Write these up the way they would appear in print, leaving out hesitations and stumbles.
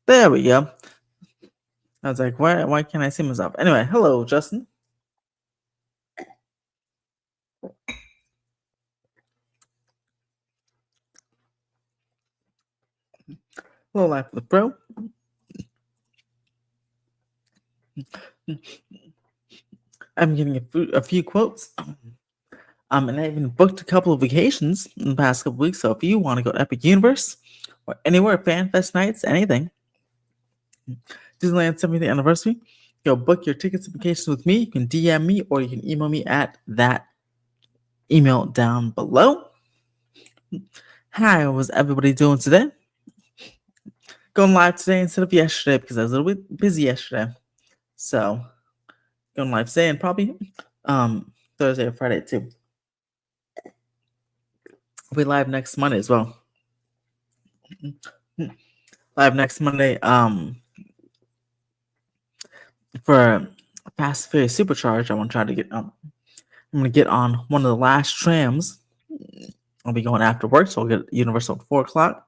There we go. I was like, why can't I see myself? Anyway, hello, Justin. Hello, Life with the Pro. I'm getting a few quotes. And I even booked a couple of vacations in the past couple weeks. So if you want to go to Epic Universe or anywhere, FanFest nights, anything, Disneyland 70th anniversary, go book your tickets and vacations with me. You can DM me or you can email me at that email down below. How was everybody doing today? Going live today instead of yesterday because I was a little bit busy yesterday. So going live today and probably Thursday or Friday too. We'll be live next Monday as well. Live next Monday for Fast and Furious Supercharged. I want to try to get I'm gonna get on one of the last trams. I'll be going after work, so I'll get Universal at 4 o'clock.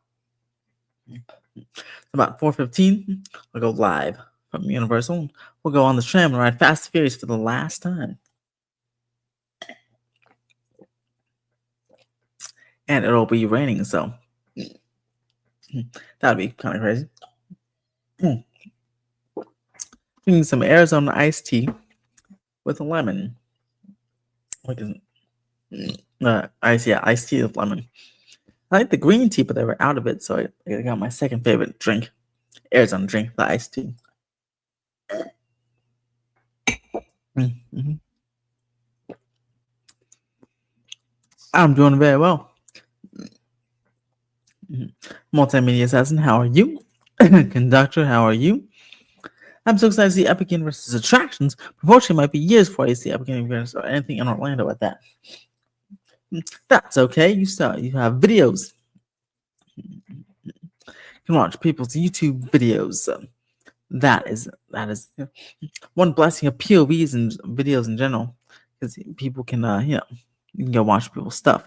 About 4:15, I'll go live from Universal. We'll go on the tram and ride Fast and Furious for the last time. And it'll be raining, so that'd be kind of crazy. Drinking some Arizona iced tea with a lemon. Iced tea with lemon. I like the green tea, but they were out of it, so I got my second favorite drink, Arizona drink, the iced tea. Mm-hmm. I'm doing very well. Multimedia Assassin, how are you? Conductor, how are you? I'm so excited to see Epic Universe's attractions. Unfortunately, it might be years before I see Epic Universe or anything in Orlando at that. That's okay. You have videos. You can watch people's YouTube videos. That is one blessing of POVs and videos in general, because people can you can go watch people's stuff.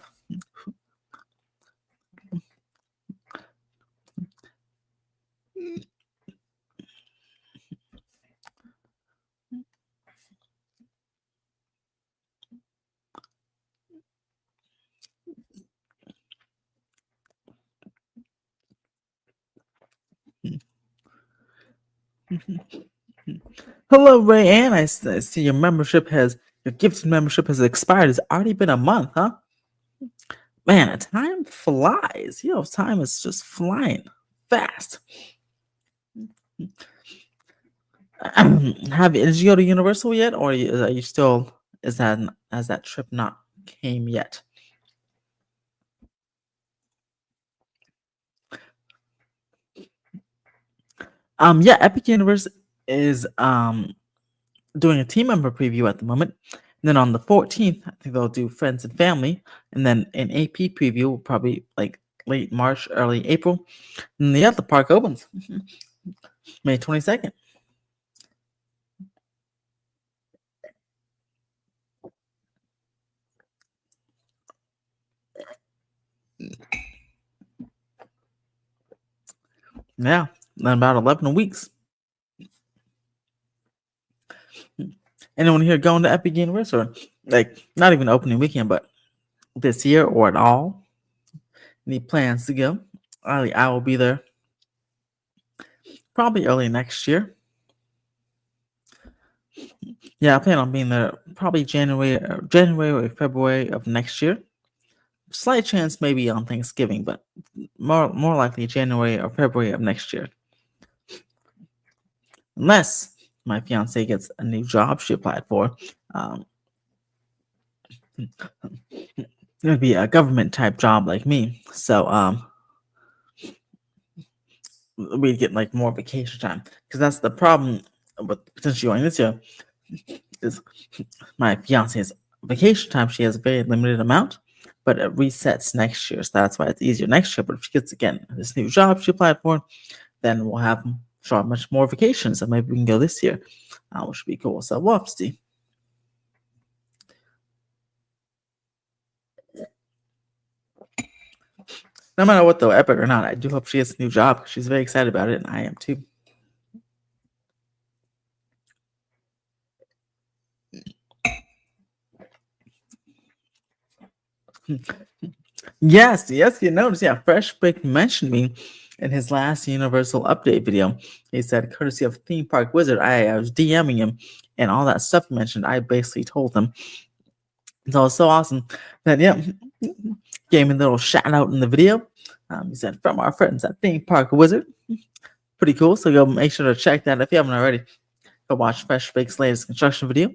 Hello, Ray Ann. I see your gifted membership has expired. It's already been a month, huh? Man, time flies. Time is just flying fast. Did you go to Universal yet, or are you still? Has that trip not came yet? Yeah, Epic Universe is doing a team member preview at the moment. And then on the 14th, I think they'll do friends and family, and then an AP preview will probably like late March, early April. And the park opens May 22nd. Yeah, in about 11 weeks. Anyone here going to Epic Universe, or like not even opening weekend, but this year or at all? Any plans to go? I will be there probably early next year. Yeah, I plan on being there probably January or February of next year. Slight chance maybe on Thanksgiving, but more likely January or February of next year. Unless my fiance gets a new job she applied for. It would be a government type job like me. So we'd get like more vacation time. Because that's the problem with potentially going this year. Is my fiance's vacation time, she has a very limited amount, but it resets next year, so that's why it's easier next year. But if she gets again this new job she applied for, then we'll have much more vacations, so maybe we can go this year, which would be cool. So we'll have to see. No matter what, though, epic or not, I do hope she gets a new job. She's very excited about it, and I am too. Yes, you noticed. Yeah, Fresh Bake mentioned me in his last Universal Update video. He said, courtesy of Theme Park Wizard, I was DMing him, and all that stuff he mentioned, I basically told him. So it's so awesome that, yeah, gave me a little shout out in the video. He said, from our friends at Theme Park Wizard. Pretty cool. So go make sure to check that if you haven't already. Go watch Fresh Bake's latest construction video.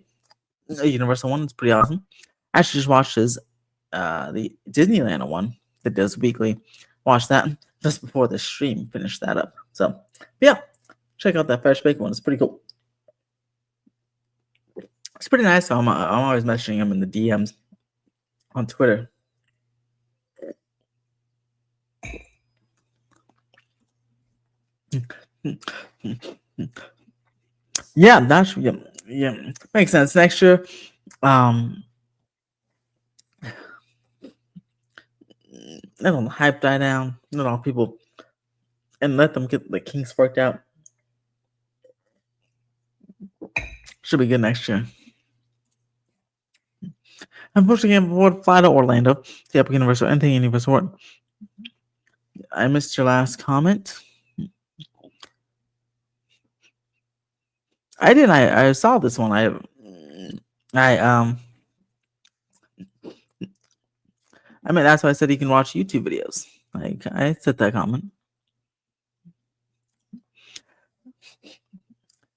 The Universal one is pretty awesome. I actually just watched his the Disneyland one that does weekly. Watch that just before the stream. Finish that up. So yeah, check out that Fresh Bake one. It's pretty cool. It's pretty nice. So I'm always messaging him in the DMs on Twitter. Yeah, that's yeah, makes sense. Next year, let all the hype die down. Let all people and let them get the kinks worked out. Should be good next year. Unfortunately, I can't afford to fly to Orlando, the Epic Universe, or anything Universe World. I missed your last comment. I didn't. I saw this one. I mean, that's why I said you can watch YouTube videos. Like I said that comment.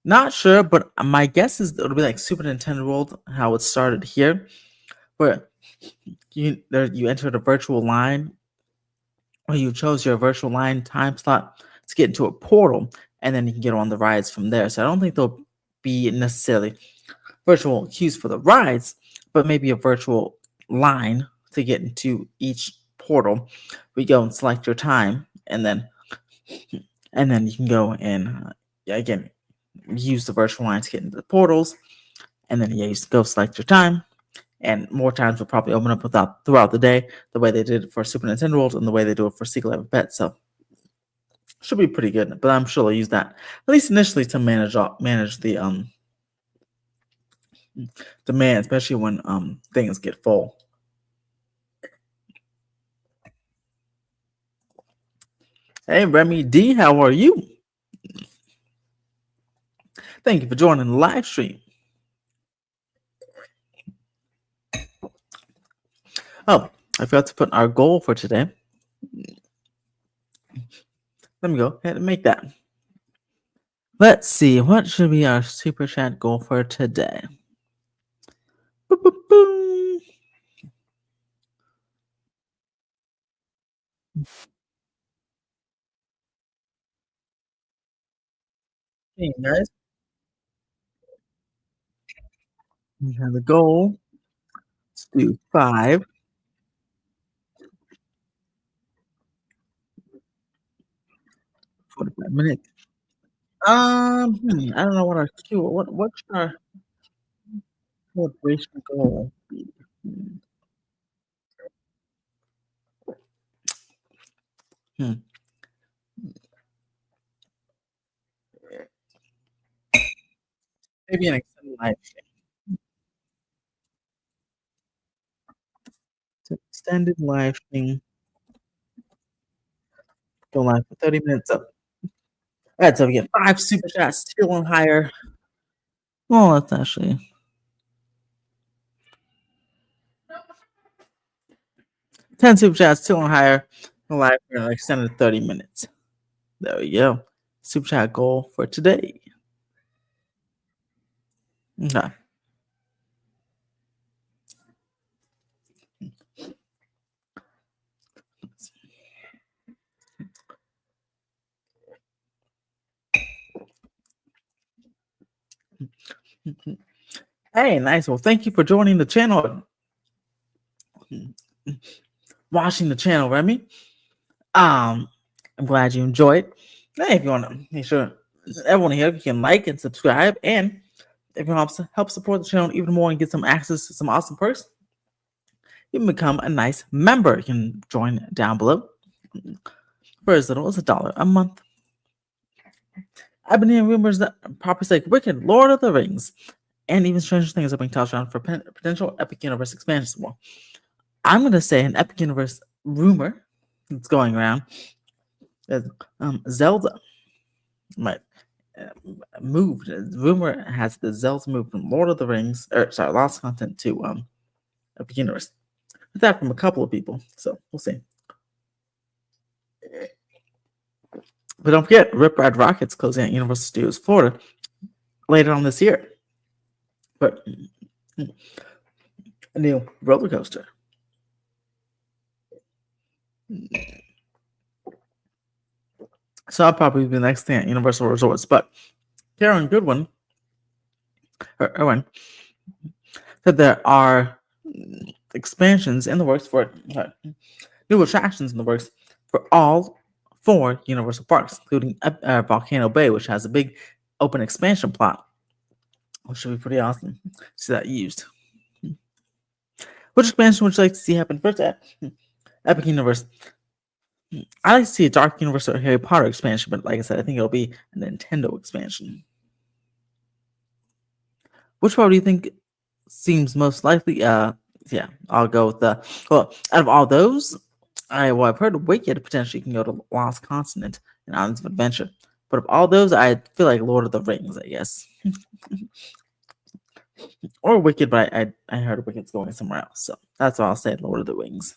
Not sure, but my guess is it'll be like Super Nintendo World, how it started here, where you entered a virtual line, or you chose your virtual line time slot to get into a portal, and then you can get on the rides from there. So I don't think there'll be necessarily virtual queues for the rides, but maybe a virtual line to get into each portal. We go and select your time, and then you can go and again use the virtual line to get into the portals, and then you go select your time. And more times will probably open up throughout the day, the way they did it for Super Nintendo World and the way they do it for Secret Life of Pets. So should be pretty good. But I'm sure they'll use that at least initially to manage the demand, especially when things get full. Hey Remy D, how are you? Thank you for joining the live stream. Oh, I forgot to put our goal for today. Let me go ahead and make that. Let's see, what should be our super chat goal for today? Boop, boop, boom. Hey guys, we have a goal. Let's do 5. 45 minutes. I don't know what our Q. What's our celebration goal be? Hmm. Maybe an extended live stream. Extended live stream. Go live for 30 minutes up. All right, so we get 5 super chats, still on higher. Well, that's actually 10 super chats, still on higher. Go live for an extended 30 minutes. There we go. Super chat goal for today. Okay. Hey, nice. Well, thank you for joining the channel. Watching the channel, Remy. I'm glad you enjoyed. Hey, if you want to make sure everyone here you can like and subscribe, and if you want to help support the channel even more and get some access to some awesome perks, you can become a nice member. You can join down below. for as little as $1 a month. I've been hearing rumors that properties like Wicked, Lord of the Rings, and even Stranger Things are being tossed around for potential Epic Universe expansions. Well, I'm going to say an Epic Universe rumor that's going around is Zelda might moved. Rumor has the Zelda moved from Lord of the Rings, Lost Content to Epic Universe. With that from a couple of people, so we'll see. But don't forget, Rip Ride Rocket's closing at Universal Studios Florida later on this year. But a new roller coaster. So I'll probably be the next thing at Universal Resorts. But Karen Goodwin, or Owen, said there are expansions in the works for new attractions in the works for all 4 Universal parks, including Volcano Bay, which has a big open expansion plot, which should be pretty awesome to see that used. Which expansion would you like to see happen first at Epic Universe? I like to see a Dark Universe or Harry Potter expansion, but like I said, I think it'll be a Nintendo expansion. Which one do you think seems most likely? Yeah, I'll go with the. Well, out of all those, I've heard Wicked potentially can go to Lost Continent and Islands of Adventure. But of all those, I feel like Lord of the Rings, I guess. Or Wicked, but I heard Wicked's going somewhere else. So that's why I'll say Lord of the Rings.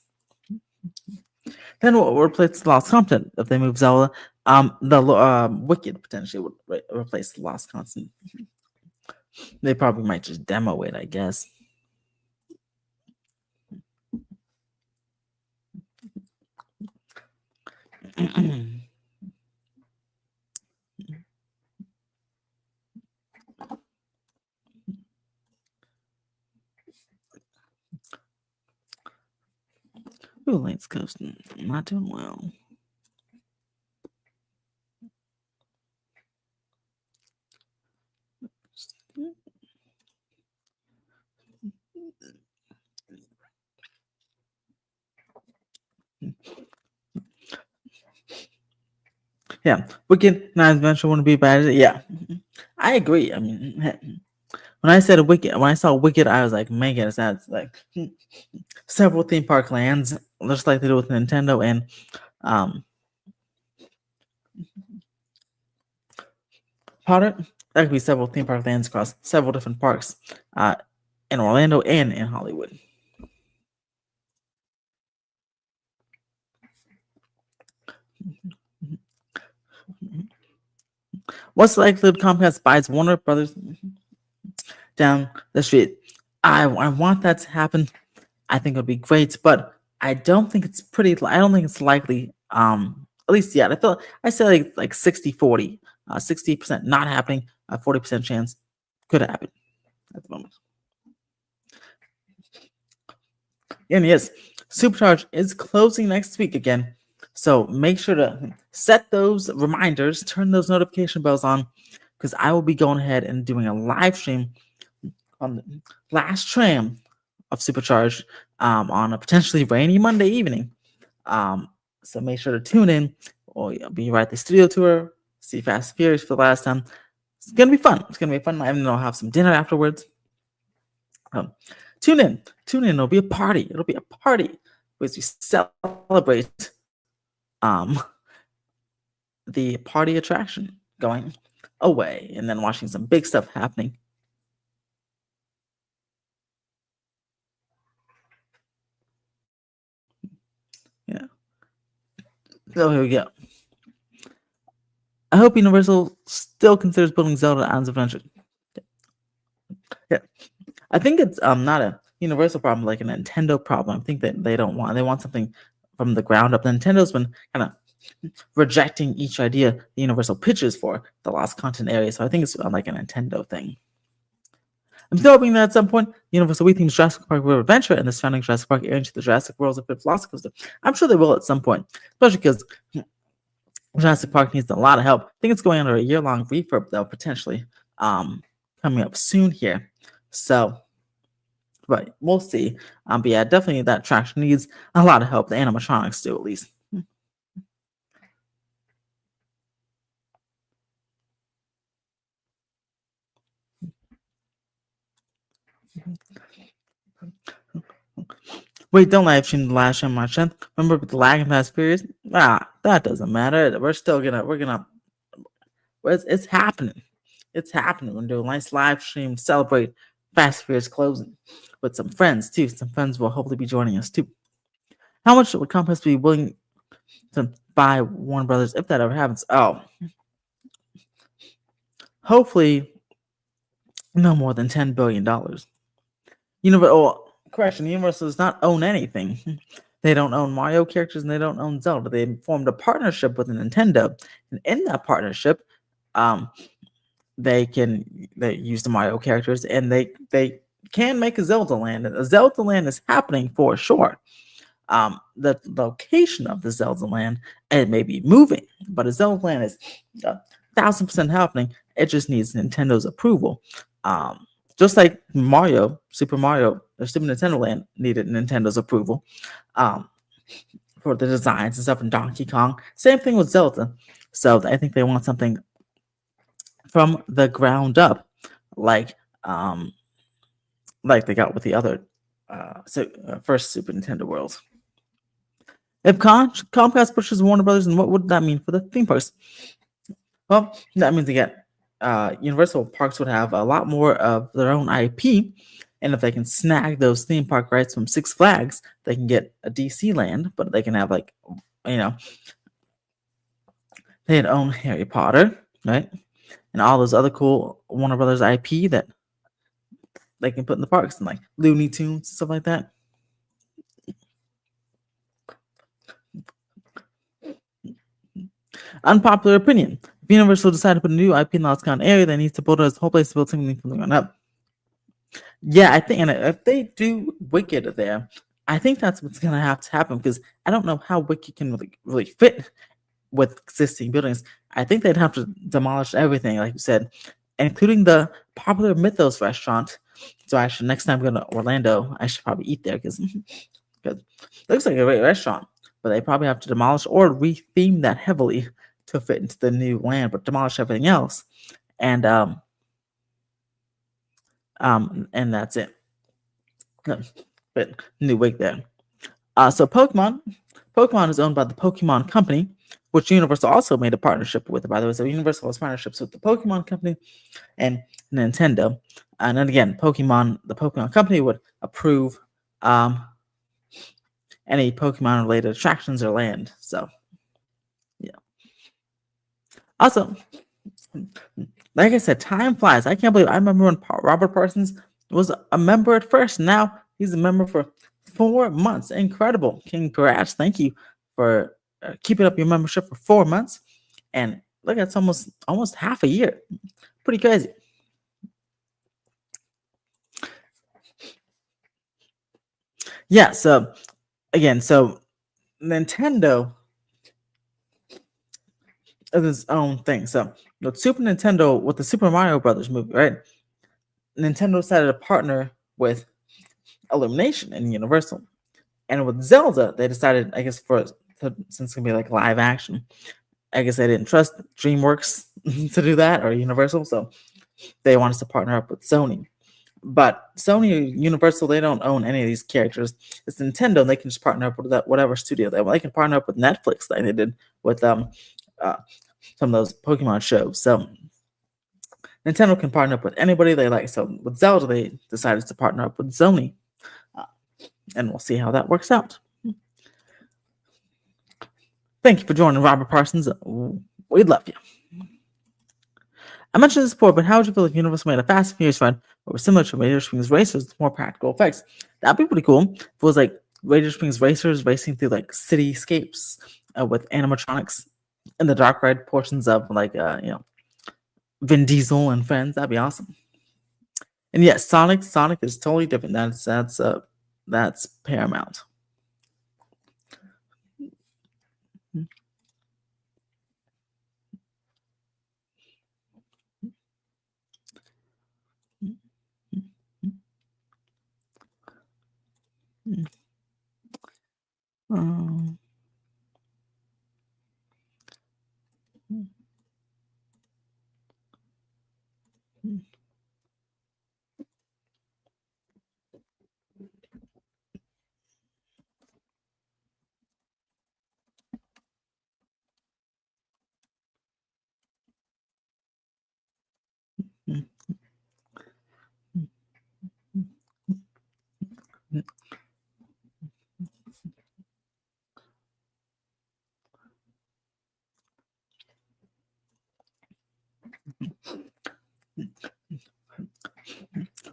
Then what will replace Lost Continent if they move Zelda? The Wicked potentially would replace Lost Continent. They probably might just demo it, I guess. Ooh, Lane's coasting. Not doing well. Yeah, Wicked Night Adventure wouldn't be bad. Yeah, I agree. I mean, when I said Wicked, when I saw Wicked, I was like, man, that's like several theme park lands, just like they do with Nintendo and Potter. That could be several theme park lands across several different parks in Orlando and in Hollywood. What's the likelihood Comcast buys Warner Brothers down the street? I want that to happen. I think it would be great, but I don't think it's I don't think it's likely. At least yet. I say like 60-40. 60% not happening. 40% chance could happen at the moment. And yes, Supercharge is closing next week again. So make sure to set those reminders, turn those notification bells on, because I will be going ahead and doing a live stream on the last tram of Supercharge on a potentially rainy Monday evening. So make sure to tune in. Or I'll be right at the studio tour, see Fast and Furious for the last time. It's gonna be fun. I even know I'll have some dinner afterwards. Tune in. It'll be a party. As we celebrate the party attraction going away and then watching some big stuff happening. Yeah. So here we go. I hope Universal still considers building Zelda Islands of Adventure. Yeah. I think it's not a Universal problem, like a Nintendo problem. I think that they want something from the ground up. Nintendo's been kind of rejecting each idea the Universal pitches for the Lost Content area. So I think it's like a Nintendo thing. I'm still hoping that at some point, Universal rethemes Jurassic Park River Adventure and the surrounding Jurassic Park area into the Jurassic World's of Velocicoaster. I'm sure they will at some point, especially because Jurassic Park needs a lot of help. I think it's going under a year-long refurb, though, potentially coming up soon here. So, but we'll see. But yeah, definitely that attraction needs a lot of help. The animatronics do, at least. Wait, don't live stream the last time my strength. Remember with the lag in Fast Furious? That doesn't matter. It's happening. It's happening. We're gonna do a nice live stream to celebrate Fast Furious closing with some friends too. Some friends will hopefully be joining us too. How much would Compass be willing to buy Warner Brothers if that ever happens? Oh, hopefully no more than $10 billion. Correction, Universal does not own anything. They don't own Mario characters and they don't own Zelda. They formed a partnership with Nintendo, and in that partnership, um, they use the Mario characters and they can make a Zelda land. A Zelda land is happening for sure. The location of the Zelda land, it may be moving, but a Zelda land is 1,000% happening. It just needs Nintendo's approval. Just like Super Mario, or Super Nintendo Land needed Nintendo's approval for the designs and stuff in Donkey Kong. Same thing with Zelda. So I think they want something from the ground up, like they got with the other first Super Nintendo worlds. If Comcast pushes Warner Brothers, then what would that mean for the theme parks? Well, that means again, Universal Parks would have a lot more of their own IP, and if they can snag those theme park rights from Six Flags, they can get a DC land, but they can have they'd own Harry Potter, right, and all those other cool Warner Brothers IP that they can put in the parks, and like Looney Tunes, stuff like that. Unpopular opinion. If Universal decided to put a new IP in the Lost County area, they need to build a whole place to build something from the ground up. Yeah, I think, and if they do Wicked there, I think that's what's gonna have to happen because I don't know how Wicked can really fit with existing buildings. I think they'd have to demolish everything, like you said, including the popular Mythos restaurant. So actually, next time I go to Orlando, I should probably eat there because it looks like a great restaurant. But they probably have to demolish or retheme that heavily to fit into the new land, but demolish everything else, and that's it. But new wig there. So Pokemon is owned by the Pokemon Company, which Universal also made a partnership with. By the way, so Universal has partnerships with the Pokemon Company and Nintendo. And then again, the Pokemon Company would approve any Pokemon related attractions or land. So yeah. Also, like I said, time flies. I can't believe I remember when Robert Parsons was a member at first. Now he's a member for 4 months. Incredible. Congrats. Thank you for keeping up your membership for 4 months. And look, it's almost half a year. Pretty crazy. Yeah, so again, Nintendo is its own thing. So with the Super Mario Brothers movie, right? Nintendo decided to partner with Illumination and Universal. And with Zelda, they decided, I guess, since it's gonna be like live action, I guess they didn't trust DreamWorks to do that or Universal, so they wanted to partner up with Sony. But Sony or Universal, they don't own any of these characters. It's Nintendo, and they can just partner up with whatever studio they want. They can partner up with Netflix, like they did with some of those Pokemon shows. So Nintendo can partner up with anybody they like. So with Zelda, they decided to partner up with Sony, and we'll see how that works out. Thank you for joining Robert Parsons. We love you. I mentioned this before, but how would you feel if Universal made a Fast and Furious ride that was similar to Radiator Springs Racers with more practical effects? That'd be pretty cool. If it was like Radiator Springs Racers racing through like cityscapes with animatronics in the dark ride portions of Vin Diesel and friends. That'd be awesome. And yes, Sonic is totally different. That's Paramount. Um,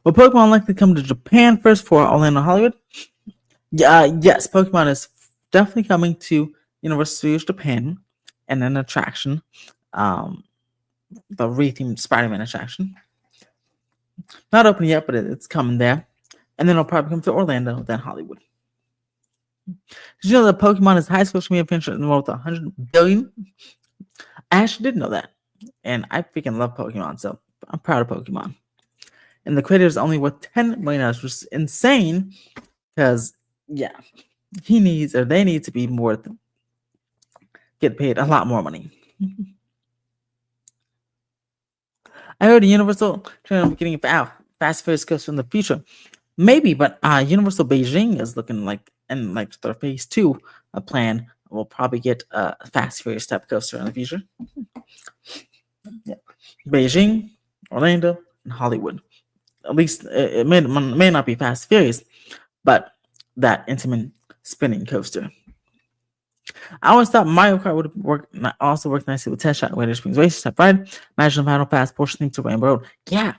Will Pokemon likely come to Japan first for Orlando Hollywood? Yeah, yes, Pokemon is definitely coming to Universal Studios Japan and an attraction, um, the rethemed Spider-Man attraction. Not open yet, but it's coming there. And then it'll probably come to Orlando, then Hollywood. Did you know that Pokemon is the highest social media penetration in the world with 100 billion? I actually didn't know that. And I freaking love Pokemon, so I'm proud of Pokemon. And the creator is only worth $10 million, which is insane because, yeah, they need to be more, get paid a lot more money. I heard Universal trying to be getting Fast and Furious coaster in the future. Maybe, but Universal Beijing is looking like, and like their phase 2 plan will probably get a Fast and Furious type coaster in the future. Yeah. Beijing, Orlando, and Hollywood. At least it may not be Fast and Furious, but that intimate spinning coaster. I always thought Mario Kart would also work nicely with Test Shot, Radiator Springs Race type ride. Imagine Final Pass, Porsche thing to Rainbow Road. Yeah.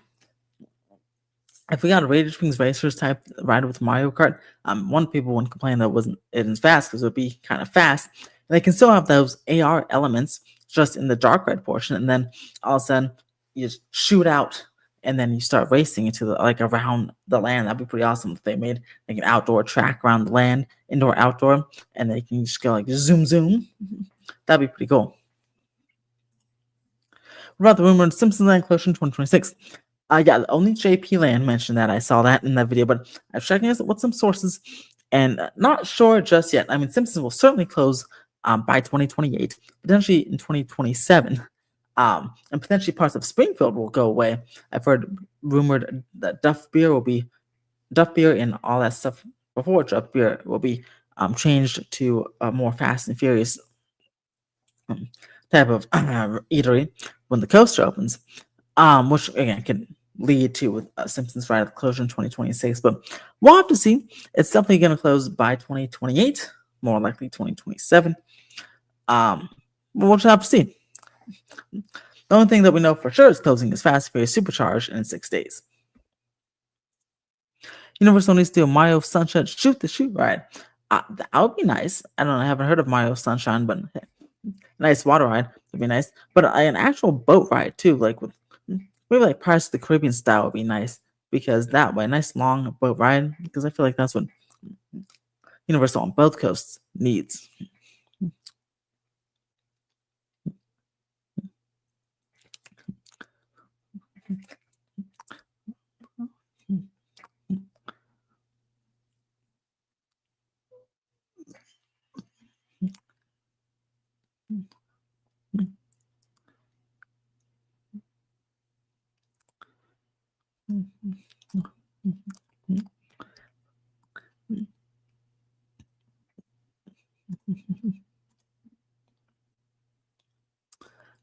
If we got a Radiator Springs Racers type ride with Mario Kart, one people wouldn't complain that it isn't fast because it would be kind of fast. And they can still have those AR elements just in the dark ride portion, and then all of a sudden you just shoot out and then you start racing into around the land. That'd be pretty awesome if they made like an outdoor track around the land, indoor, outdoor, and they can just go like zoom. That'd be pretty cool. What about the rumored Simpsons Land closure in 2026? Yeah, only JP Land mentioned that. I saw that in that video, but I'm checking this with some sources and not sure just yet. I mean, Simpsons will certainly close by 2028, potentially in 2027. And potentially parts of Springfield will go away. I've heard rumored that Duff Beer and all that stuff before Duff Beer will be changed to a more Fast and Furious type of eatery when the coaster opens, which again can lead to a Simpsons ride closure in 2026. But we'll have to see. It's definitely going to close by 2028, more likely 2027. We'll just have to see. The only thing that we know for sure is closing is Fast and Furious Supercharged in 6 days. Universal needs to do a Mario Sunshine Shoot the Shoot ride. That would be nice. I don't know. I haven't heard of Mario Sunshine, but nice water ride would be nice. But an actual boat ride too, like with maybe like Pirates of the Caribbean style would be nice because that way, nice long boat ride. Because I feel like that's what Universal on both coasts needs.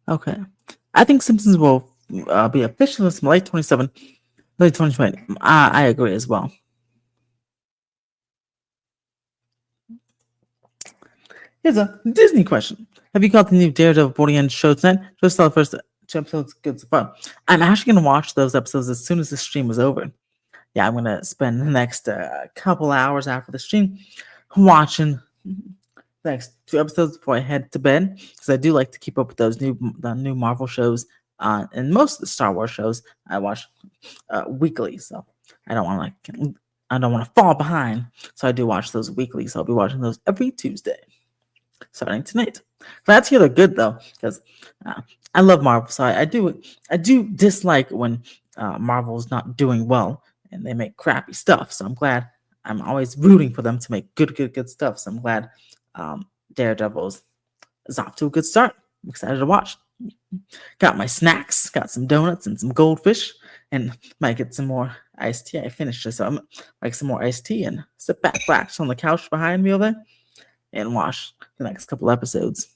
Okay, I think Simpsons will be official from late 27, late 2020. I agree as well. Here's a Disney question. Have you caught the new Daredevil boarding end show tonight? Just saw the first 2 episodes. Good so far. I'm actually going to watch those episodes as soon as the stream is over. Yeah, I'm going to spend the next couple hours after the stream watching the next 2 episodes before I head to bed. Because I do like to keep up with those new Marvel shows. And most of the Star Wars shows I watch weekly. So I don't want to fall behind. So I do watch those weekly. So I'll be watching those every Tuesday, starting tonight. Glad to hear they're good though, because I love Marvel. So I do dislike when Marvel's not doing well and they make crappy stuff. So I'm glad. I'm always rooting for them to make good stuff. So I'm glad Daredevil is off to a good start. I'm excited to watch. Got my snacks, got some donuts and some goldfish, and might get some more iced tea. I finished it, so I'm like some more iced tea and sit back, relax on the couch behind me over there and watch the next couple episodes.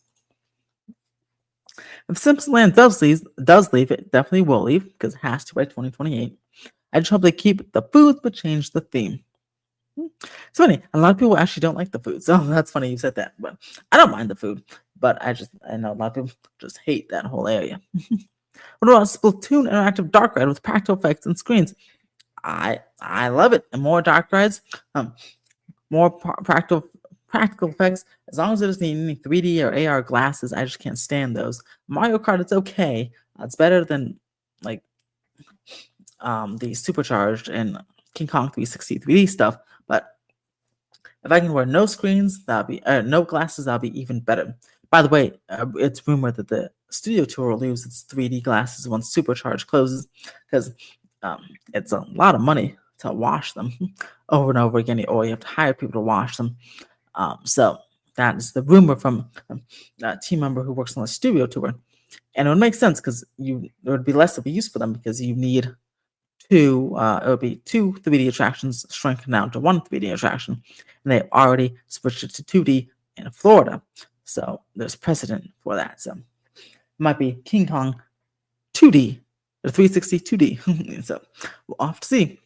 If Simpson Land does leave, it definitely will leave because it has to by 2028. I just hope they keep the foods but change the theme. It's funny. A lot of people actually don't like the food, so that's funny you said that. But I don't mind the food, but I know a lot of people just hate that whole area. What about Splatoon interactive dark ride with practical effects and screens? I love it. And more dark rides, um, more practical effects. As long as it doesn't need any 3D or AR glasses, I just can't stand those. Mario Kart, it's okay. It's better than like the supercharged and King Kong 360 3D stuff. But if I can wear no screens, that'll be no glasses, that'll be even better. By the way, it's rumored that the studio tour will lose its 3D glasses once Supercharge closes, because it's a lot of money to wash them over and over again, or you have to hire people to wash them. So that is the rumor from a team member who works on the studio tour, and it would make sense because there would be less of a use for them because you need it would be two 3D attractions shrunken down to one 3D attraction, and they already switched it to 2D in Florida, so there's precedent for that. So it might be King Kong 2D or 360 2D. So we'll have to see.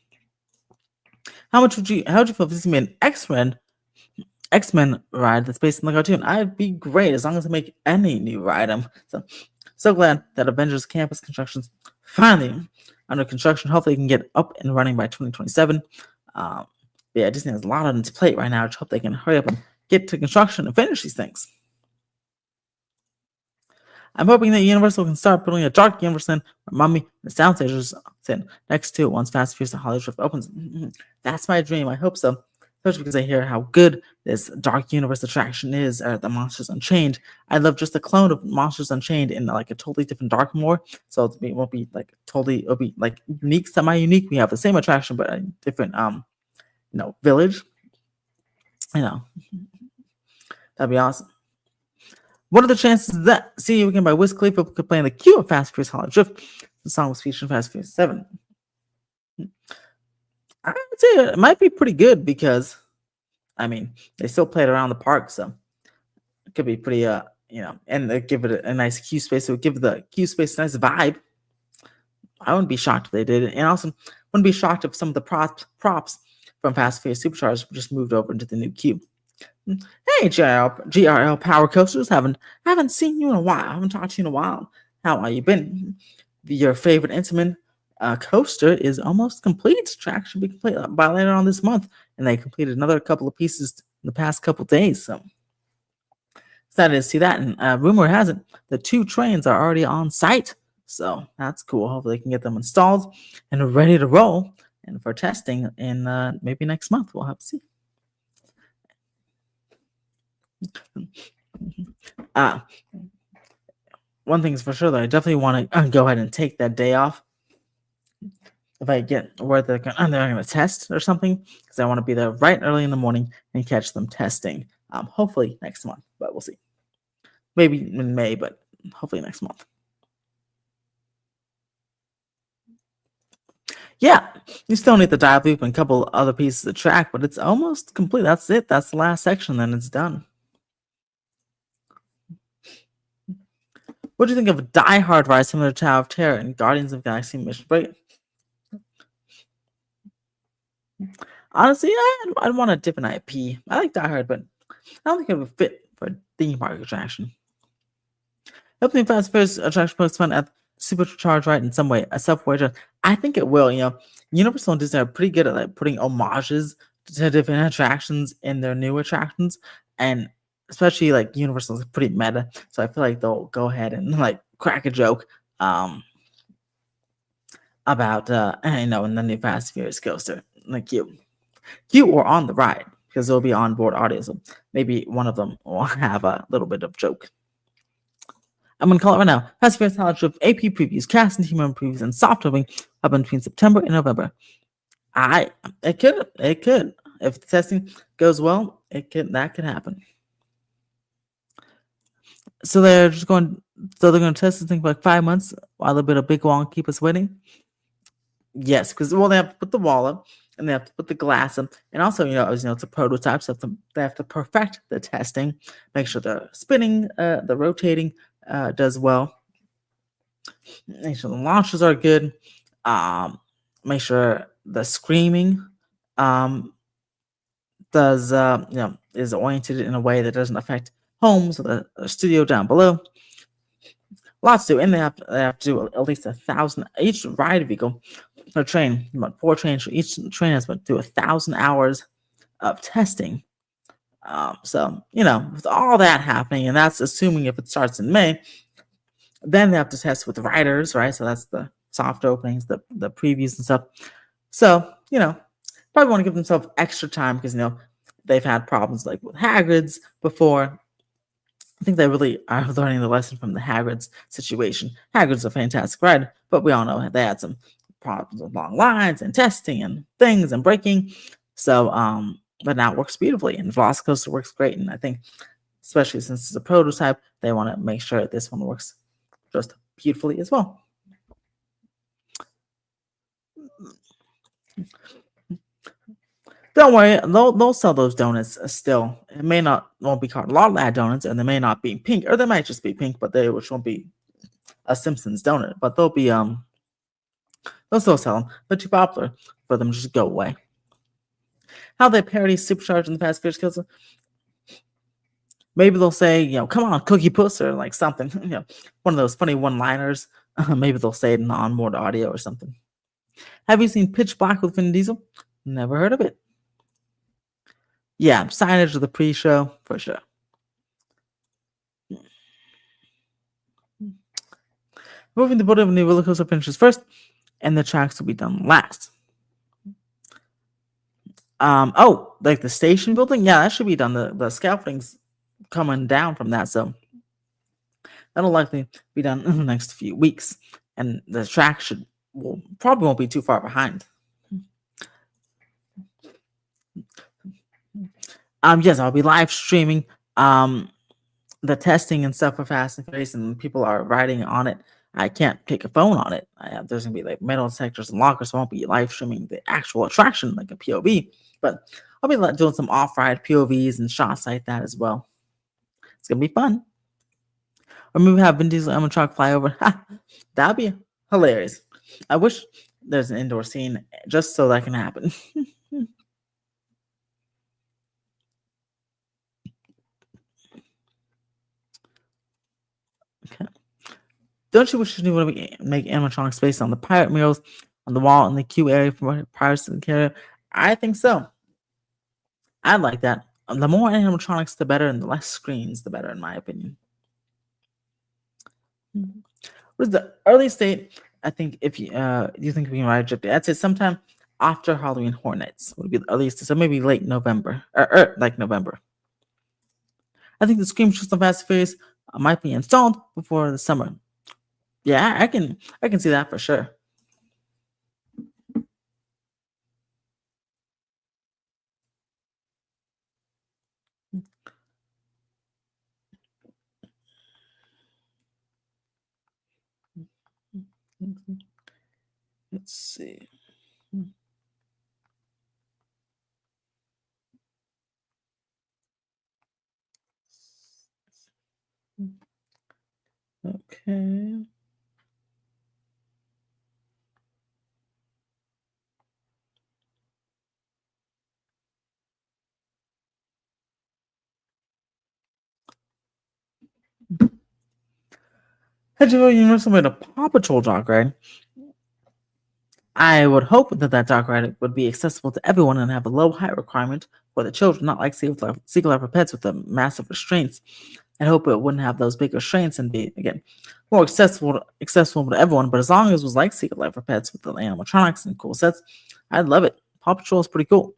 How would you feel if this made an X-Men ride that's based on the cartoon? I'd be great as long as they make any new ride. So glad that Avengers Campus construction's finally under construction. Hopefully, it can get up and running by 2027. Yeah, Disney has a lot on its plate right now. I just hope they can hurry up and get to construction and finish these things. I'm hoping that Universal can start building a dark universe in where Mummy and the Sound Stages sit next to it once Fast and Furious and Hollywood Drift opens. That's my dream. I hope so. Especially because I hear how good this dark universe attraction is, or the Monsters Unchained. I love just a clone of Monsters Unchained in like a totally different dark more. So it won't be like totally, it'll be like unique, semi-unique. We have the same attraction, but a different village. That'd be awesome. What are the chances that See You Again by Wiz Khalifa could play in the queue of Fast and Furious Hollywood Drift? The song was featured in Fast and Furious 7. I would say it might be pretty good because, they still play it around the park, so it could be pretty, and they give it a nice queue space. So it would give the queue space a nice vibe. I wouldn't be shocked if they did it, and also wouldn't be shocked if some of the props from Fast and Furious Supercharged just moved over into the new queue. Hey, GRL Power Coasters, haven't seen you in a while. I haven't talked to you in a while. How are you been? Your favorite Intamin coaster is almost complete. Track should be complete by later on this month, and they completed another couple of pieces in the past couple of days. So excited to see that. And rumor has it the 2 trains are already on site, so that's cool. Hopefully, they can get them installed and ready to roll, and for testing in maybe next month. We'll have to see. One thing is for sure that I definitely want to go ahead and take that day off if I get where they're going to test or something, because I want to be there right early in the morning and catch them testing. Hopefully next month, but we'll see. Maybe in May, but hopefully next month. Yeah, you still need the dive loop and a couple other pieces of track, but it's almost complete. That's it. That's the last section, then it's done. What do you think of Die Hard ride similar to Tower of Terror and Guardians of the Galaxy Mission Break? Honestly, I'd want a different IP. I like Die Hard, but I don't think it would fit for a theme park attraction. Opening Fast Furious attraction post fun at Supercharged ride in some way, a self-aware. I think it will. Universal and Disney are pretty good at putting homages to different attractions in their new attractions, and especially Universal is pretty meta. So I feel like they'll go ahead and crack a joke about in the new Fast Furious coaster, cute or on the ride, because there'll be onboard audio. So maybe one of them will have a little bit of joke. I'm going to call it right now. Fast and Furious Hollywood Drift AP previews, cast and team member previews, and soft opening happen between September and November. It could. If the testing goes well, that could happen. So they're going to test this thing for 5 months while a bit of big wall keep us waiting. Yes, because they have to put the wall up and they have to put the glass up, and also it's a prototype, so they have to perfect the testing, make sure they're spinning, the rotating, does well. Make sure the launches are good. Um, Make sure the screaming um, does is oriented in a way that doesn't affect homes or the studio down below. Lots to do, and they have to do at least 1,000 each ride vehicle or train. About 4 trains, so each train has to do 1,000 hours of testing. So with all that happening, and that's assuming if it starts in May, then they have to test with riders, right? So that's the soft openings, the previews and stuff. So probably want to give themselves extra time because they've had problems like with Hagrid's before. I think they really are learning the lesson from the Hagrid's situation. Hagrid's a fantastic ride, but we all know they had some problems with long lines and testing and things and braking. So, but now it works beautifully, and Velocicoaster works great. And I think, especially since it's a prototype, they want to make sure this one works just beautifully as well. Don't worry, they'll sell those donuts still. It won't be called La La donuts, and they may not be pink, or they might just be pink, but which won't be a Simpsons donut. But they'll still sell them. They're too popular for them to just go away. How they parody Supercharged in the Fast Furious Kills. Maybe they'll say, come on, Cookie Puss, or like something. One of those funny one-liners. Maybe they'll say it in the onboard audio or something. Have you seen Pitch Black with Vin Diesel? Never heard of it. Yeah, signage of the pre-show for sure. Moving the boat of a new roller coaster finishes first, and the tracks will be done last. Like the station building? Yeah, that should be done. The scaffolding's coming down from that, so that'll likely be done in the next few weeks. And the track probably won't be too far behind. Yes, I'll be live streaming the testing and stuff for Fast and Furious, and people are riding on it. I can't take a phone on it. There's gonna be like metal detectors and lockers, so I won't be live streaming the actual attraction like a POV, but I'll be doing some off-ride POVs and shots like that as well. It's gonna be fun. Or maybe have Vin Diesel animatronic fly over. That'd be hilarious. I wish there's an indoor scene just so that can happen. Okay. Don't you wish you knew to make animatronics based on the pirate murals on the wall in the queue area for Pirates of the Caribbean? I think so. I'd like that. The more animatronics, the better, and the less screens, the better, in my opinion. What is the earliest date? I think if you think we can ride Jet, I'd say sometime after Halloween Horror Nights would be the earliest. So maybe late November, or like November. I think the Scream System Fast and Furious might be installed before the summer. Yeah, I can see that for sure. Let's see. Okay. Had you know Universal made a Paw Patrol dog ride? I would hope that dog ride would be accessible to everyone and have a low height requirement for the children, not like Secret Life for Pets with the massive restraints. I hope it wouldn't have those big restraints and be, again, more accessible to everyone. But as long as it was like Secret Life for Pets with the animatronics and cool sets, I'd love it. Paw Patrol is pretty cool.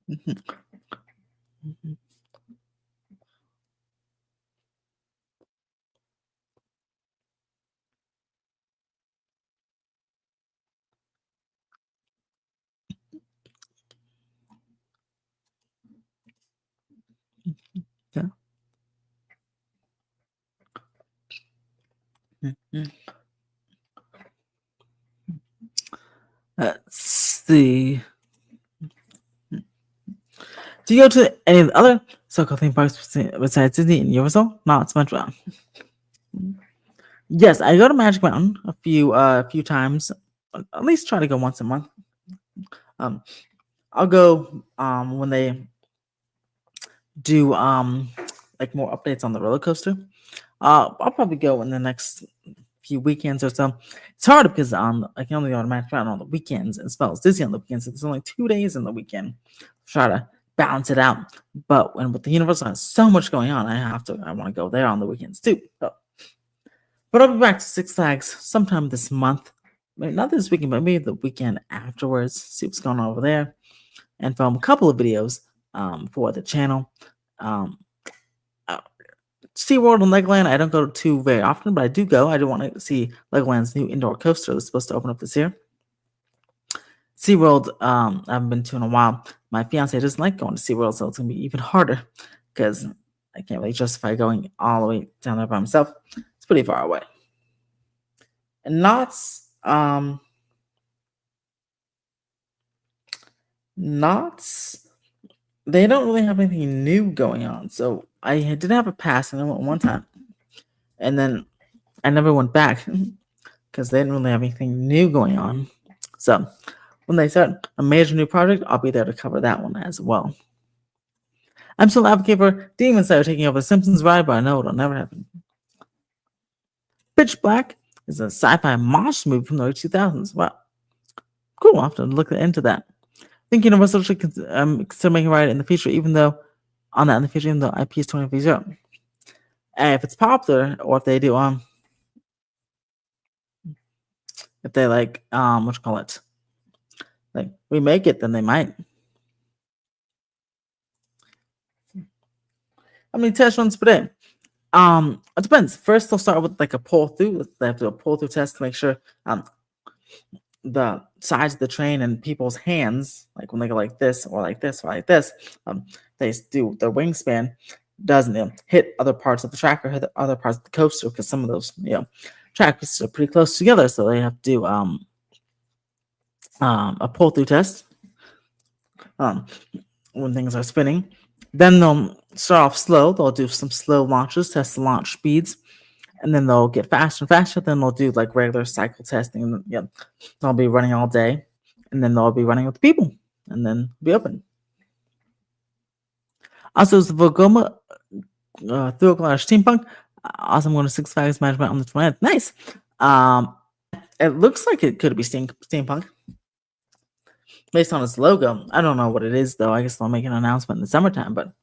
Mhm. Mhm. Yeah. Mhm. Let's see. Do you go to any of the other so-called theme parks besides Disney and Universal? Not so much. Well, yes, I go to Magic Mountain a few times. At least try to go once a month. Um, I'll go when they do like more updates on the roller coaster. I'll probably go in the next few weekends or so. It's hard because I can only go to Magic Mountain on the weekends and spells Disney on the weekends. So there's only 2 days in the weekend. Try to balance it out. But when with the Universal has so much going on, I want to go there on the weekends too. So, but I'll be back to Six Flags sometime this month. Maybe not this weekend, but maybe the weekend afterwards. See what's going on over there and film a couple of videos for the channel. Um, uh, SeaWorld and Legoland, I don't go to very often, but I do go. I do want to see Legoland's new indoor coaster that's supposed to open up this year. SeaWorld, I haven't been to in a while. My fiance doesn't like going to SeaWorld, so it's going to be even harder because I can't really justify going all the way down there by myself. It's pretty far away. And Knott's, they don't really have anything new going on. So I did have a pass and I went one time. And then I never went back because they didn't really have anything new going on. So when they start a major new project, I'll be there to cover that one as well. I'm still advocating for Demon Slayer taking over the Simpsons ride, but I know it'll never happen. Pitch Black is a sci-fi monster movie from the early 2000s. Wow, cool. I'll have to look into that. I think Universal should consider making a ride in the future, even though IP is 2030. And if it's popular, or if they do if they like what you call it, like remake it, then they might. How many test runs per day? It depends. First, they'll start with like a pull through. They have to do a pull through test to make sure the sides of the train and people's hands, like when they go like this or like this or like this, they do their wingspan doesn't hit other parts of the track or hit the other parts of the coaster because some of those track pieces are pretty close together, so they have to do a pull through test um, when things are spinning. Then they'll start off slow. They'll do some slow launches, test the launch speeds, and then they'll get faster and faster. Then they'll do like regular cycle testing. And, they'll be running all day, and then they'll be running with people, and then be open. Also, it's the Vogoma through Steampunk. Also, I'm going to Six Flags Management on the 20th. Nice. It looks like it could be steampunk based on its logo. I don't know what it is though. I guess they'll make an announcement in the summertime, but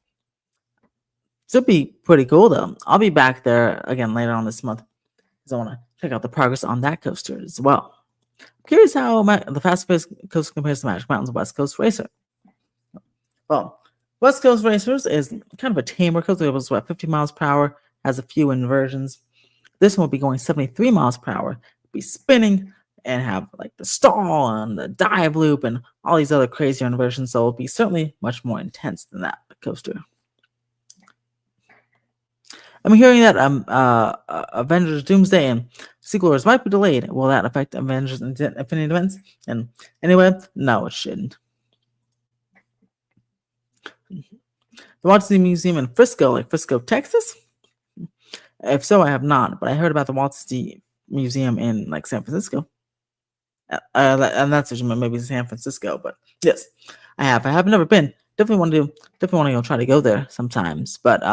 should be pretty cool though. I'll be back there again later on this month because I want to check out the progress on that coaster as well. I'm curious how the Fast Pace coaster compares to Magic Mountain's West Coast Racer. Well, West Coast Racers is kind of a tamer coaster. It was 50 miles per hour, has a few inversions. This one will be going 73 miles per hour, be spinning and have like the stall and the dive loop and all these other crazy inversions. So it'll be certainly much more intense than that coaster. I'm hearing that Avengers Doomsday and sequels might be delayed. Will that affect Avengers Infinity events? And anyway, no, it shouldn't. The Walt Disney Museum in Frisco, like Frisco, Texas? If so, I have not, but I heard about the Walt Disney Museum in like San Francisco. And that's what you meant, maybe San Francisco, but yes, I have. I have never been. Definitely want to go try to go there sometimes, but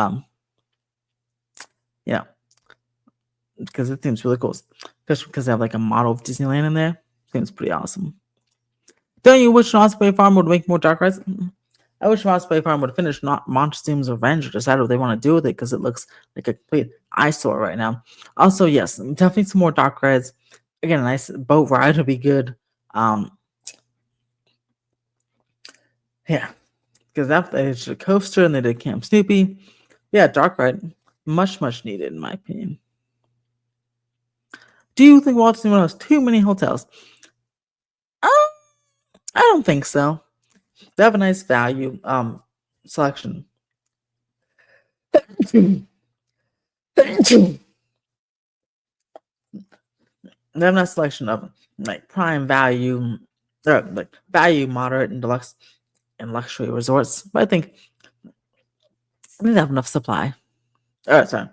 yeah, because it seems really cool. Especially because they have like a model of Disneyland in there. Seems pretty awesome. Don't you wish Osprey Farm would make more dark rides? I wish Osprey Farm would finish not Monsters Revenge or decide what they want to do with it because it looks like a complete eyesore right now. Also, yes, definitely some more dark rides. Again, a nice boat ride would be good. Yeah, because after they did Coaster and they did Camp Snoopy, yeah, Dark Ride, much needed in my opinion. Do you think Walt Disney World has too many hotels? Um, I don't think so. They have a nice value selection. They have a nice selection of like prime value, or like value, moderate, and deluxe and luxury resorts. But I think they have enough supply. Sorry,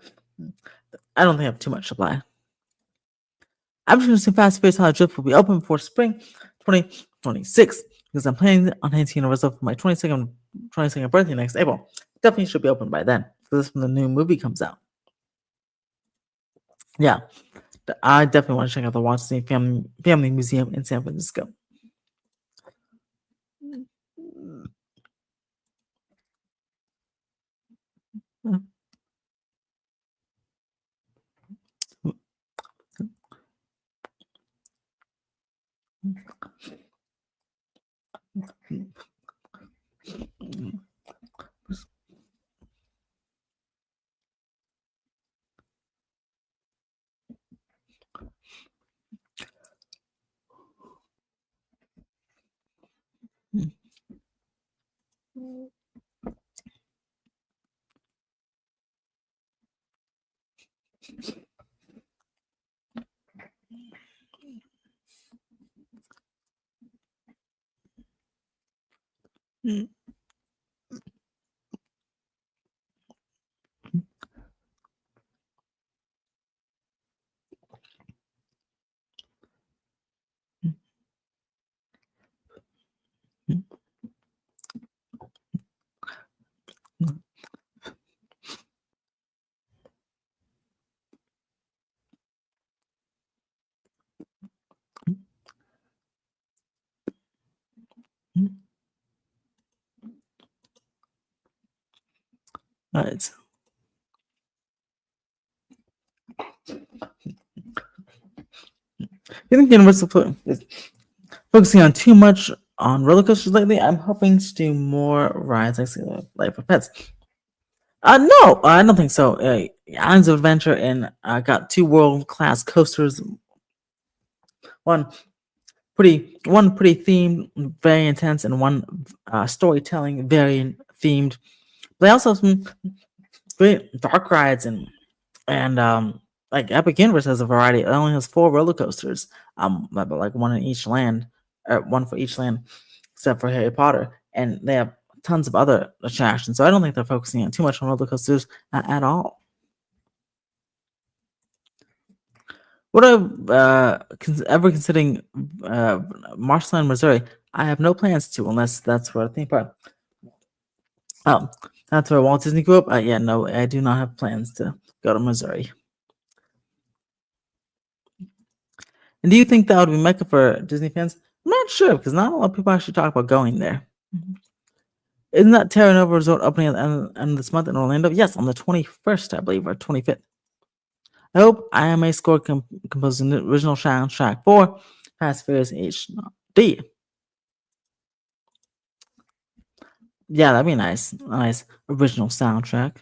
I don't think they have too much supply. I'm just going to say Fast and Furious Hollywood Drift will be open before spring 2026 because I'm planning on hitting Universal for my 22nd birthday next April. Definitely should be open by then. So this is when the new movie comes out. Yeah, I definitely want to check out the Walt Disney Family Museum in San Francisco. All right. You think Universal is focusing on too much on roller coasters lately? I'm hoping to do more rides like Life for Pets. No, I don't think so. Islands of Adventure and got two world class coasters. One one pretty themed, very intense, and one storytelling, very themed. They also have some great dark rides and like Epic Universe has a variety. It only has 4 roller coasters. But like one in each land, or one for each land, except for Harry Potter, and they have tons of other attractions. So I don't think they're focusing on too much on roller coasters at all. What ever considering Marshland, Missouri? I have no plans to, unless that's where I think. But oh, that's where Walt Disney grew up. Yeah, no, I do not have plans to go to Missouri. And do you think that would be Mecca for Disney fans? I'm not sure because not a lot of people actually talk about going there. Isn't that Terra Nova Resort opening at the end of this month in Orlando? Yes, on the 21st, I believe, or 25th. I hope IMA score composed an original soundtrack for Fast Furious HD. Yeah, that'd be nice. Nice original soundtrack.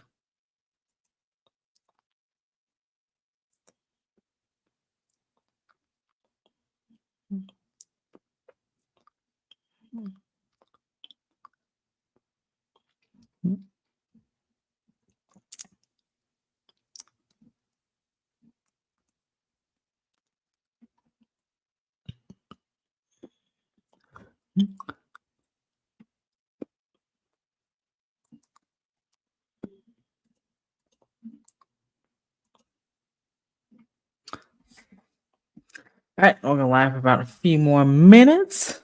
All right, we're gonna live for about a few more minutes.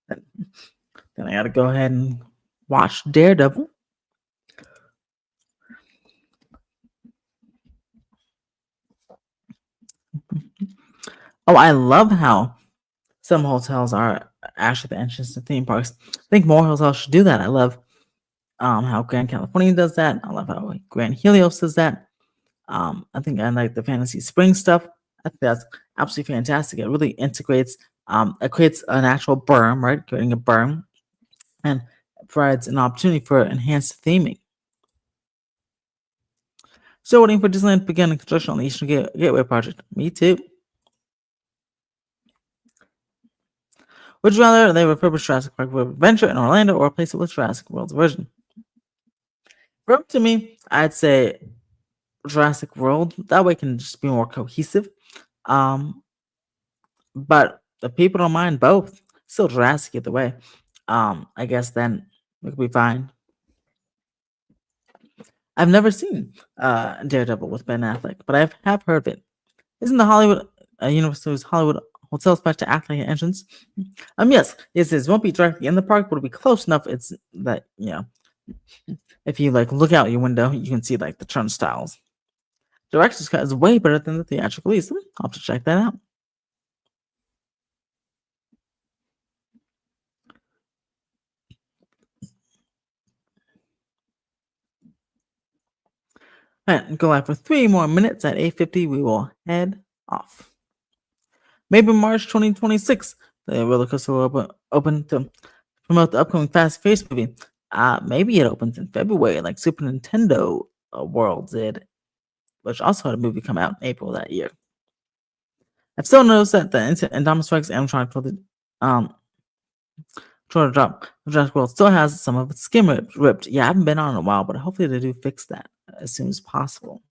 Then I gotta go ahead and watch Daredevil. Oh, I love how some hotels are actually the entrance to theme parks. I think more hotels should do that. I love how Grand California does that. I love how Grand Helios does that. I think I like the Fantasy Spring stuff. I think that's absolutely fantastic. It really integrates. It creates an actual berm, right? Creating a berm, and provides an opportunity for enhanced theming. Still waiting for Disneyland to begin construction on the Eastern Gateway project. Me too. Would you rather they refurbish Jurassic Park Adventure in Orlando or replace it with Jurassic World's version? Up to me, I'd say Jurassic World. That way it can just be more cohesive. Um, but the people don't mind both. Still Jurassic either way. I guess then we could be fine. I've never seen Daredevil with Ben Affleck, but I have heard of it. Isn't the Hollywood Universal's Hollywood Hotel supposed to act like an entrance? Yes, it won't be directly in the park, but it'll be close enough. It's that if you like look out your window, you can see like the turnstiles. Director's cut is way better than the theatrical release. I'll have to check that out. And go live for 3 more minutes. At 8:50, we will head off. Maybe March 2026, the roller coaster will open to promote the upcoming Fast and Furious movie. Maybe it opens in February, like Super Nintendo World did, which also had a movie come out in April that year. I've still noticed that the Indominus Rex animatronic for the drop Jurassic World still has some of its skin ripped. Yeah, I haven't been on in a while, but hopefully they do fix that as soon as possible.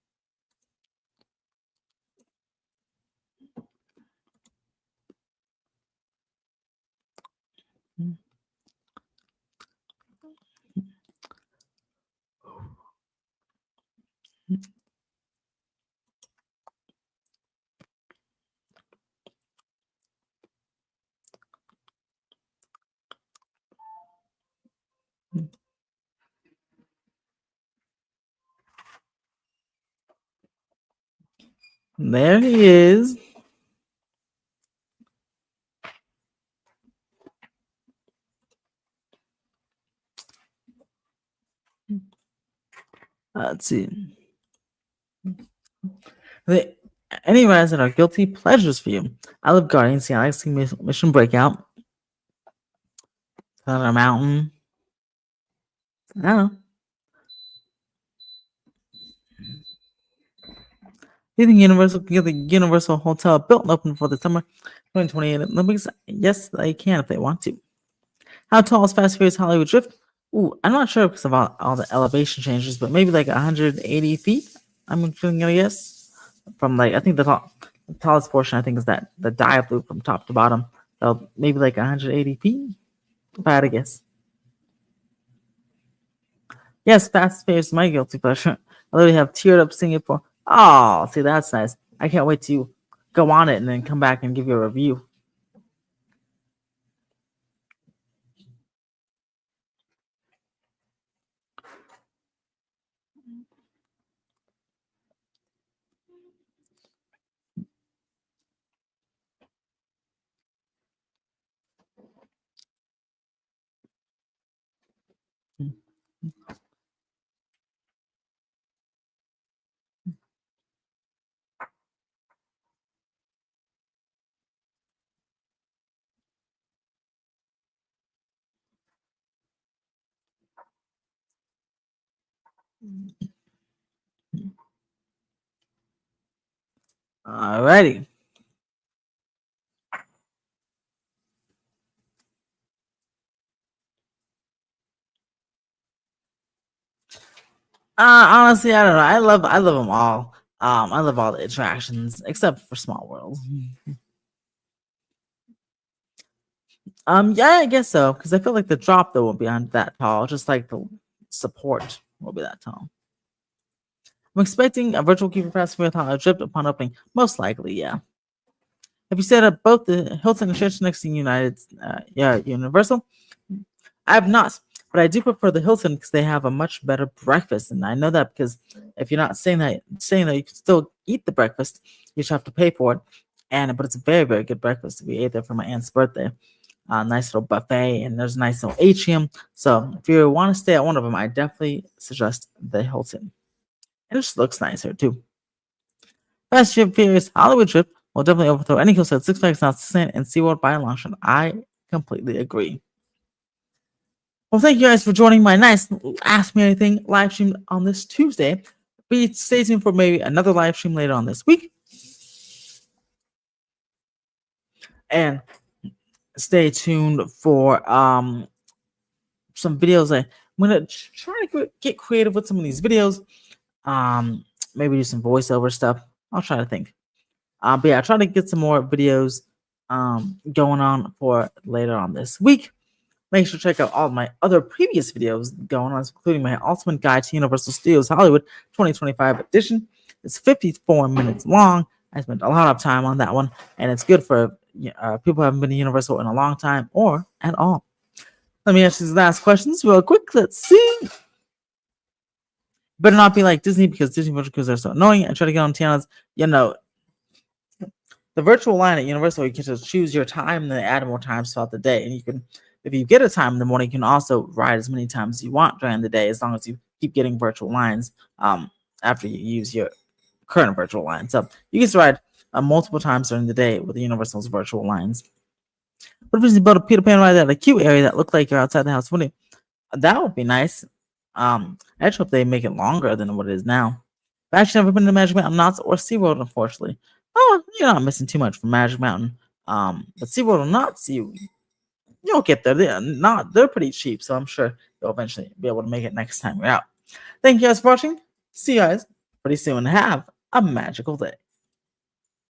There he is. Let's see. Any rides that are guilty pleasures for you? I love Guardians. Yeah, I like seeing Mission Breakout. Thunder Mountain. I don't know. Do you think Universal can get the Universal Hotel built and open for the summer 2028 Olympics? Yes, they can if they want to. How tall is Fast and Furious Hollywood Drift? Ooh, I'm not sure because of all the elevation changes, but maybe like 180 feet. I'm gonna guess. From like I think the tallest portion I think is that the dive loop from top to bottom. So maybe like 180 feet. If I had to guess. Yes, Fast and Furious is my guilty pleasure. I literally have teared up singing it for. Oh, see that's nice. I can't wait to go on it and then come back and give you a review. Alrighty. Honestly, I don't know. I love them all. I love all the attractions except for Small World. Yeah, I guess so because I feel like the drop though won't be on that tall. Just like the support will be that tall. I'm expecting a virtual keeper pass with a drip upon opening. Most likely, yeah. Have you set up both the Hilton and Sheraton next to Universal? I have not, but I do prefer the Hilton because they have a much better breakfast, and I know that because if you're not saying that you can still eat the breakfast, you just have to pay for it. But it's a very very good breakfast. We ate there for my aunt's birthday. Nice little buffet, and there's a nice little atrium. So if you want to stay at one of them, I definitely suggest the Hilton. And it just looks nicer too. Fast and Furious Hollywood trip will definitely overthrow any coaster at Six Flags, Not Disneyland, and SeaWorld by a long shot. I completely agree. Well, thank you guys for joining my nice Ask Me Anything live stream on this Tuesday. Stay tuned for maybe another live stream later on this week. And stay tuned for some videos. I'm gonna try to get creative with some of these videos. Maybe do some voiceover stuff. I'll try to think. But yeah, try to get some more videos going on for later on this week. Make sure to check out all of my other previous videos going on, including my Ultimate Guide to Universal Studios Hollywood 2025 edition. It's 54 minutes long. I spent a lot of time on that one, and it's good for people who haven't been to Universal in a long time or at all. Let me ask these last questions real quick. Let's see. Better not be like Disney, because Disney virtual queues are so annoying. I try to get on Tiana's, the virtual line at Universal, you can just choose your time and then add more times throughout the day. And you can, if you get a time in the morning, you can also ride as many times as you want during the day, as long as you keep getting virtual lines after you use your current virtual line. So you can ride multiple times during the day with the Universal's virtual lines. What if you build a Peter Pan ride at a queue area that looked like you're outside the house window? That would be nice. I just hope they make it longer than what it is now. I've actually never been to Magic Mountain, Knott's, or SeaWorld, unfortunately. Oh, you're not missing too much from Magic Mountain. But SeaWorld or Knott's, you'll get there. They're pretty cheap, so I'm sure you'll eventually be able to make it next time you're out. Thank you guys for watching. See you guys pretty soon. Have a magical day.